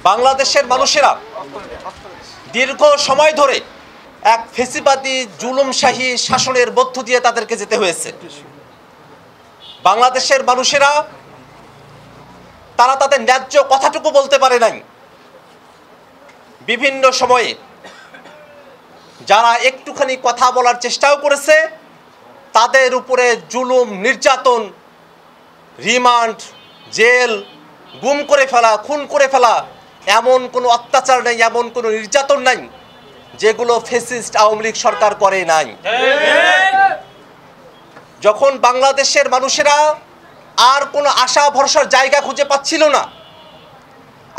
বাংলাদেশের মানুষেরা দীর্ঘ সময় ধরে এক ফেসিবাদী জুলুমশাহী শাসনের মধ্য দিয়ে তাদেরকে যেতে হয়েছে। বাংলাদেশের মানুষেরা তারা তাদের ন্যায্য কথাটুকু বলতে পারে নাই। বিভিন্ন সময়ে যারা একটুখানি কথা বলার চেষ্টাও করেছে তাদের উপরে জুলুম, নির্যাতন, রিমান্ড, জেল, গুম করে ফেলা, খুন করে ফেলা, এমন কোনো অত্যাচার নেই, এমন কোনো নির্যাতন নাই যেগুলো ফ্যাসিস্ট আওয়ামী লীগ সরকার করে নাই। যখন বাংলাদেশের মানুষেরা আর কোনো আশা ভরসার জায়গা খুঁজে পাচ্ছিল না,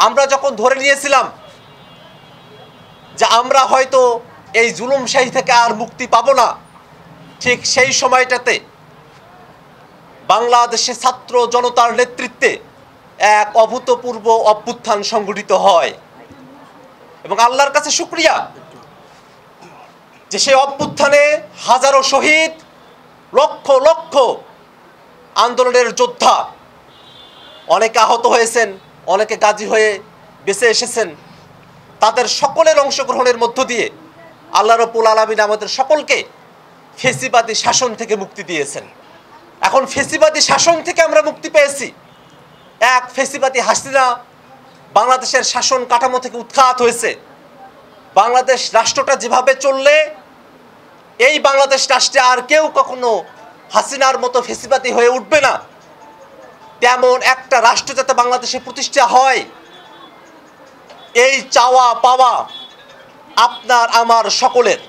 আমরা যখন ধরে নিয়েছিলাম যে আমরা হয়তো এই জুলুমশাহী থেকে আর মুক্তি পাবো না, ঠিক সেই সময়টাতে বাংলাদেশের ছাত্র জনতার নেতৃত্বে এক অভূতপূর্ব অভ্যুত্থান সংঘটিত হয় এবং আল্লাহর কাছে শুকরিয়া যে সেই অভ্যুত্থানে হাজারো শহীদ, লক্ষ লক্ষ আন্দোলনের যোদ্ধা, অনেকে আহত হয়েছেন, অনেকে গাজী হয়ে বেঁচে এসেছেন, তাদের সকলের অংশগ্রহণের মধ্য দিয়ে আল্লাহ রাব্বুল আলামিন আমাদের সকলকে ফেসিবাদী শাসন থেকে মুক্তি দিয়েছেন। এখন ফেসিবাদী শাসন থেকে আমরা মুক্তি পেয়েছি। এক ফেসিবাদী হাসিনা বাংলাদেশের শাসন কাঠামো থেকে উৎখাত হয়েছে। বাংলাদেশ রাষ্ট্রটা যেভাবে চললে এই বাংলাদেশ রাষ্ট্রে আর কেউ কখনো হাসিনার মতো ফেসিবাদী হয়ে উঠবে না, তেমন একটা রাষ্ট্র যাতে বাংলাদেশে প্রতিষ্ঠা হয়, এই চাওয়া পাওয়া আপনার আমার সকলের।